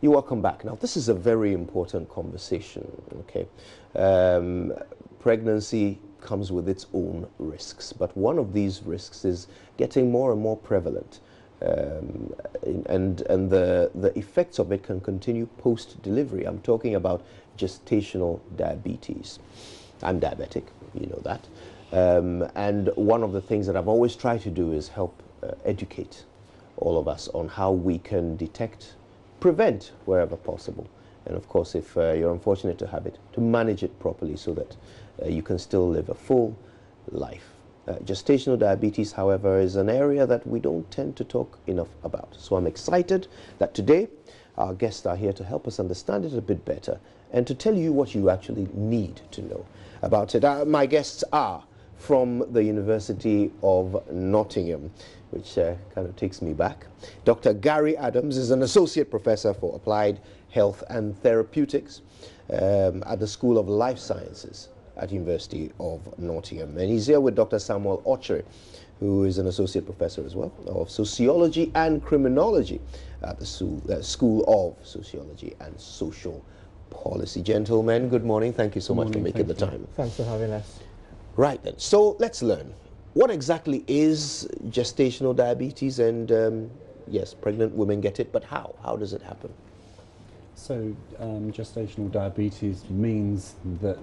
You're welcome back. Now, this is a very important conversation, okay? Pregnancy comes with its own risks, but one of these risks is getting more and more prevalent, and the effects of it can continue post-delivery. I'm talking about gestational diabetes. I'm diabetic, you know that. And one of the things that I've always tried to do is help educate all of us on how we can detect, prevent wherever possible, and of course, if you're unfortunate to have it, to manage it properly so that you can still live a full life. Gestational diabetes, however, is an area that we don't tend to talk enough about. So I'm excited that today our guests are here to help us understand it a bit better and to tell you what you actually need to know about it. My guests are from the University of Nottingham, which kind of takes me back. Dr. Gary Adams is an Associate Professor for Applied Health and Therapeutics at the School of Life Sciences at University of Nottingham. And he's here with Dr. Samuel Ochre, who is an Associate Professor as well of Sociology and Criminology at the School of Sociology and Social Policy. Gentlemen, good morning. Thank you so much for making the time. Thanks for having us. Right then, so let's learn. What exactly is gestational diabetes? And yes, pregnant women get it, but how? How does it happen? So gestational diabetes means that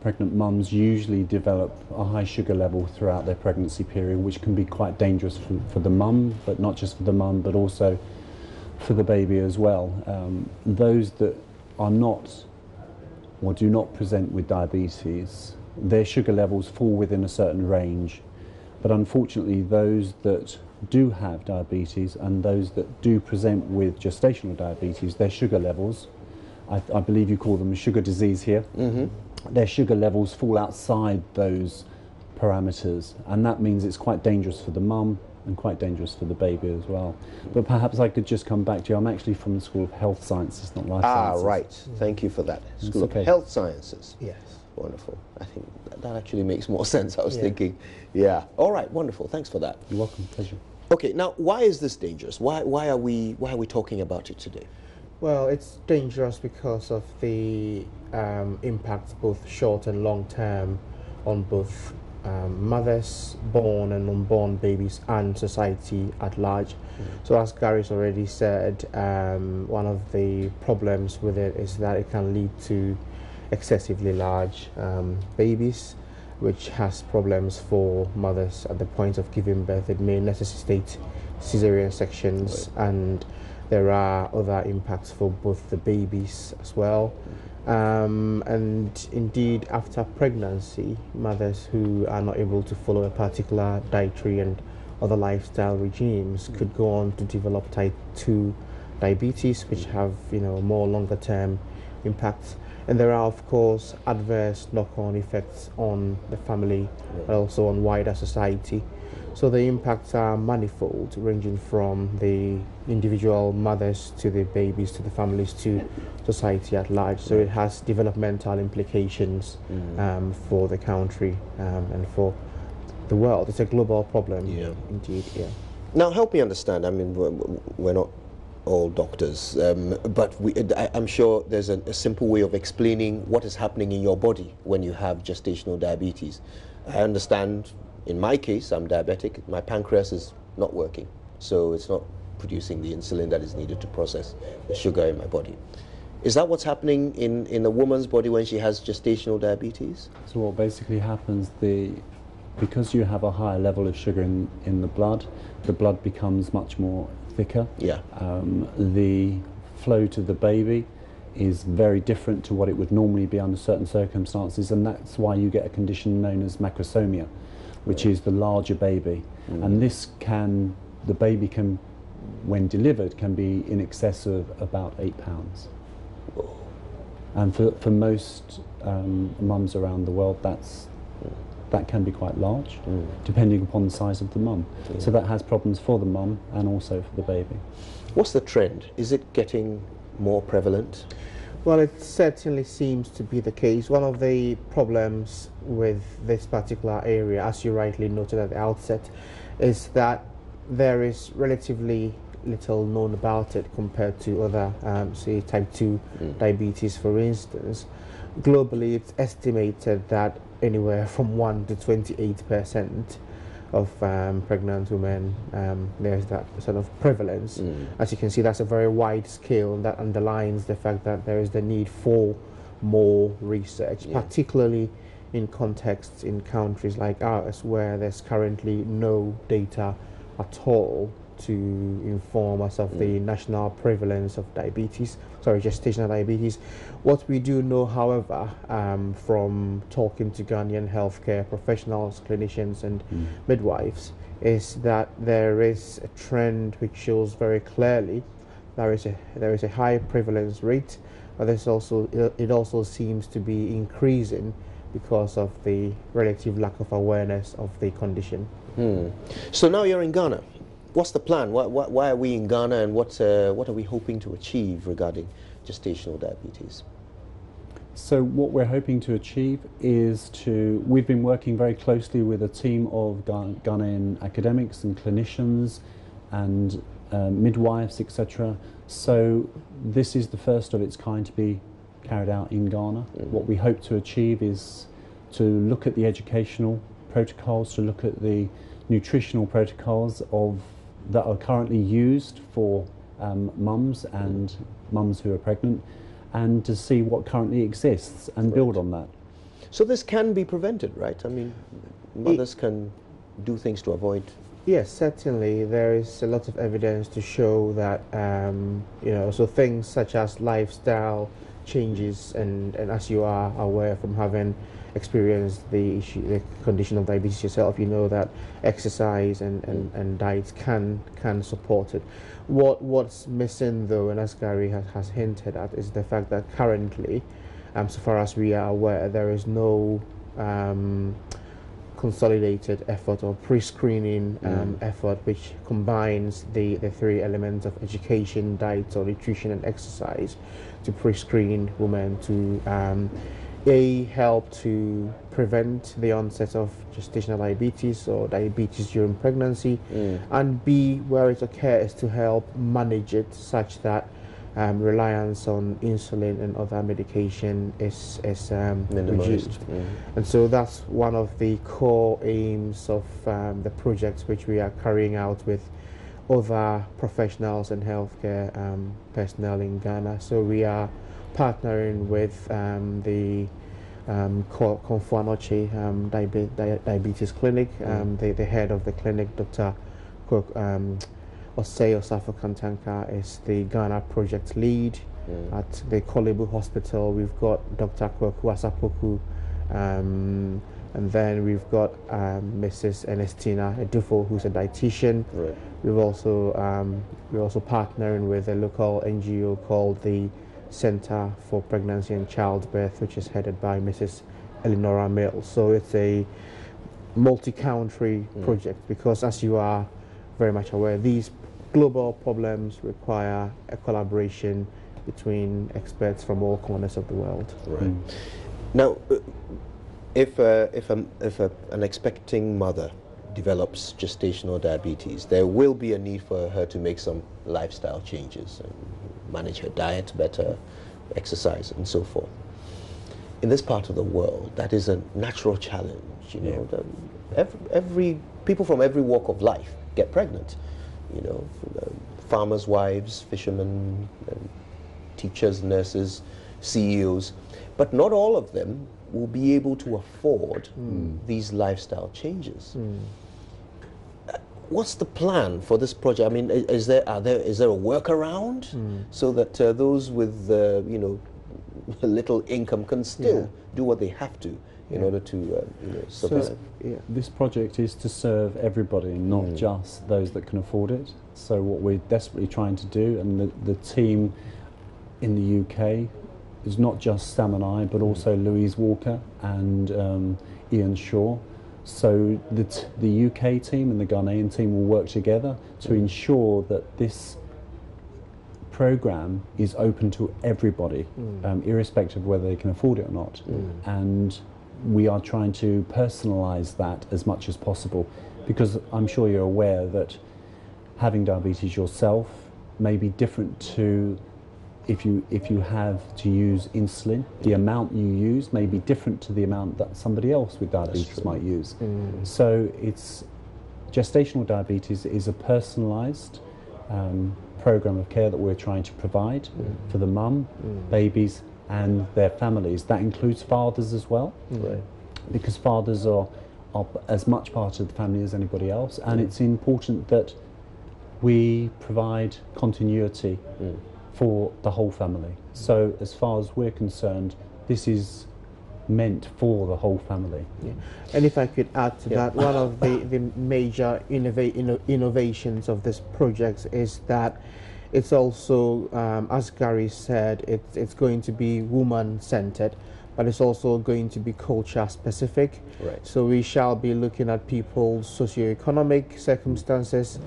pregnant mums usually develop a high sugar level throughout their pregnancy period, which can be quite dangerous for the mum, but not just for the mum, but also for the baby as well. Those that are not or do not present with diabetes, their sugar levels fall within a certain range. But unfortunately, those that do have diabetes and those that do present with gestational diabetes, their sugar levels, I believe you call them sugar disease here, their sugar levels fall outside those parameters, and that means it's quite dangerous for the mum and quite dangerous for the baby as well. But perhaps I could just come back to you. I'm actually from the School of Health Sciences, not Life Sciences. Ah, right. Thank you for that. School okay. of Health Sciences. Yes. Wonderful. I think that actually makes more sense. I was thinking, yeah. All right, wonderful. Thanks for that. You're welcome. Pleasure. Okay, now why is this dangerous? Why are we talking about it today? Well, it's dangerous because of the impacts, both short and long term, on both mothers, born and unborn babies, and society at large. So as Gary's already said, one of the problems with it is that it can lead to excessively large babies, which has problems for mothers at the point of giving birth. It may necessitate cesarean sections, and there are other impacts for both the babies as well. And indeed, after pregnancy, mothers who are not able to follow a particular dietary and other lifestyle regimes could go on to develop type 2 diabetes, which have, more longer term impacts. And there are, of course, adverse knock-on effects on the family, but also on wider society. So the impacts are manifold, ranging from the individual mothers to the babies to the families to society at large. So it has developmental implications for the country and for the world. It's a global problem, indeed. Yeah. Now, help me understand. I mean, we're not all doctors, but I'm sure there's a simple way of explaining what is happening in your body when you have gestational diabetes. I understand. In my case, I'm diabetic. My pancreas is not working, so it's not producing the insulin that is needed to process the sugar in my body. Is that what's happening in a woman's body when she has gestational diabetes? So what basically happens, because you have a higher level of sugar in the blood becomes much more thicker. Yeah. The flow to the baby is very different to what it would normally be under certain circumstances, and that's why you get a condition known as macrosomia, which is the larger baby. And the baby can, when delivered, can be in excess of about 8 pounds. And for most mums around the world, that can be quite large, depending upon the size of the mum. So that has problems for the mum and also for the baby. What's the trend? Is it getting more prevalent? Well, it certainly seems to be the case. One of the problems with this particular area, as you rightly noted at the outset, is that there is relatively little known about it compared to other, say, type 2 diabetes, for instance. Globally, it's estimated that anywhere from 1 to 28% of pregnant women, there's that sort of prevalence. As you can see, that's a very wide scale, and that underlines the fact that there is the need for more research, particularly in contexts in countries like ours, where there's currently no data at all to inform us of the national prevalence of gestational diabetes. What we do know, however, from talking to Ghanaian healthcare professionals, clinicians and midwives, is that there is a trend which shows very clearly there is a high prevalence rate, but it also seems to be increasing because of the relative lack of awareness of the condition. So now you're in Ghana. What's the plan? Why are we in Ghana, and what are we hoping to achieve regarding gestational diabetes? So what we're hoping to achieve is we've been working very closely with a team of Ghanaian academics and clinicians and midwives, etc. So this is the first of its kind to be carried out in Ghana. What we hope to achieve is to look at the educational protocols, to look at the nutritional protocols that are currently used for mums and mums who are pregnant, and to see what currently exists and build on that. So this can be prevented, right? I mean, mothers can do things to avoid. Yes, certainly. There is a lot of evidence to show that, so things such as lifestyle changes, and as you are aware from having experienced the condition of diabetes yourself, you know that exercise and diet can support it. What's missing, though, and as Gary has hinted at, is the fact that currently, so far as we are aware, there is no consolidated effort or pre-screening effort which combines the three elements of education, diet or nutrition and exercise to pre-screen women to help to prevent the onset of gestational diabetes or diabetes during pregnancy, and B, where it occurs, to help manage it such that reliance on insulin and other medication is reduced. And so that's one of the core aims of the projects which we are carrying out with other professionals and healthcare personnel in Ghana. So we are partnering with the Konfuanoche Diabetes Clinic. The head of the clinic, Dr. Osei Osafo-Kantanka, is the Ghana project lead. At the Kolebu Hospital, we've got Dr. Kwaku Asapoku, and then we've got Mrs. Ernestina Edufo, who's a dietitian. Right. We're also partnering with a local NGO called the Center for Pregnancy and Childbirth, which is headed by Mrs. Eleonora Mills. So it's a multi-country project, because, as you are very much aware, these global problems require a collaboration between experts from all corners of the world. Right. Now, if an expecting mother develops gestational diabetes, there will be a need for her to make some lifestyle changes, and manage her diet better, exercise, and so forth. In this part of the world, that is a natural challenge. You know, every people from every walk of life get pregnant. You know, farmers' wives, fishermen, teachers, nurses, CEOs, but not all of them will be able to afford these lifestyle changes. What's the plan for this project? I mean, is there a workaround so that those with little income can still do what they have to in order to survive? This project is to serve everybody, not just those that can afford it. So what we're desperately trying to do, and the team in the UK is not just Sam and I, but also Louise Walker and Ian Shaw. So the UK team and the Ghanaian team will work together to ensure that this program is open to everybody, irrespective of whether they can afford it or not. And we are trying to personalise that as much as possible, because I'm sure you're aware that having diabetes yourself may be different to if you have to use insulin. The amount you use may be different to the amount that somebody else with diabetes might use. So it's gestational diabetes is a personalised program of care that we're trying to provide for the mum, babies and their families. That includes fathers as well, because fathers are as much part of the family as anybody else, and it's important that we provide continuity for the whole family. So as far as we're concerned, this is meant for the whole family. And if I could add to that, one of the major innovations of this project is that it's also, as Gary said, it's going to be woman-centered, but it's also going to be culture-specific. So we shall be looking at people's socioeconomic circumstances,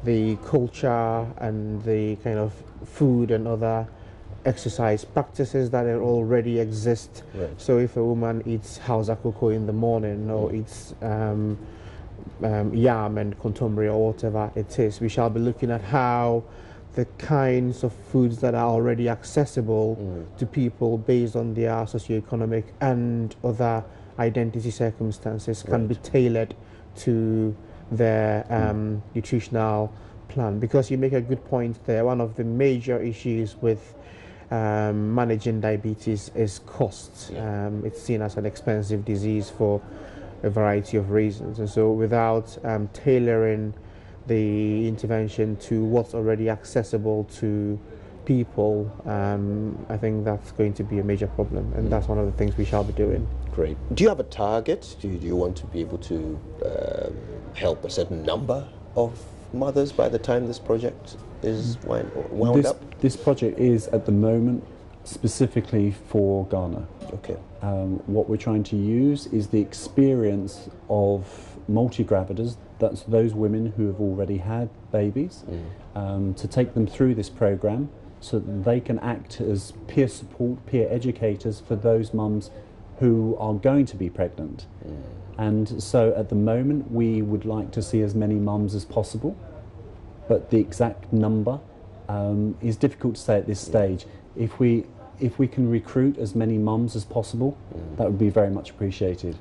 the culture and the kind of food and other exercise practices that already exist. So if a woman eats hausa cocoa in the morning or eats yam and contemporary or whatever it is, we shall be looking at how the kinds of foods that are already accessible to people based on their socioeconomic and other identity circumstances can be tailored to their nutritional plan. Because you make a good point there, one of the major issues with managing diabetes is costs. It's seen as an expensive disease for a variety of reasons, and so without tailoring the intervention to what's already accessible to people, I think that's going to be a major problem, and that's one of the things we shall be doing. Great. Do you have a target? Do you want to be able to help a certain number of mothers by the time this project is wound up? This project is at the moment specifically for Ghana. What we're trying to use is the experience of multi-gravidas, that's those women who have already had babies, to take them through this program so that they can act as peer support, peer educators for those mums who are going to be pregnant. And so at the moment we would like to see as many mums as possible, but the exact number is difficult to say at this stage. If we can recruit as many mums as possible, that would be very much appreciated.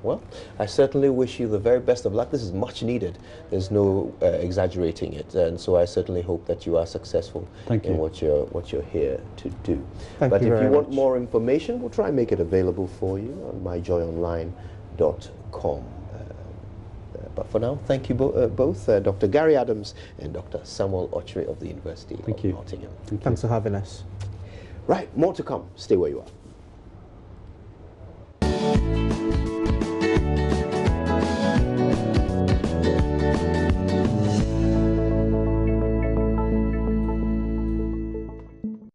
Well, I certainly wish you the very best of luck. This is much needed. There's no exaggerating it, and so I certainly hope that you are successful in what you're here to do. But if you want more information, we'll try and make it available for you on myjoyonline.com. But for now, thank you both, Dr. Gary Adams and Dr. Samuel Ochre of the University of Nottingham. Thanks for having us. Right, more to come. Stay where you are.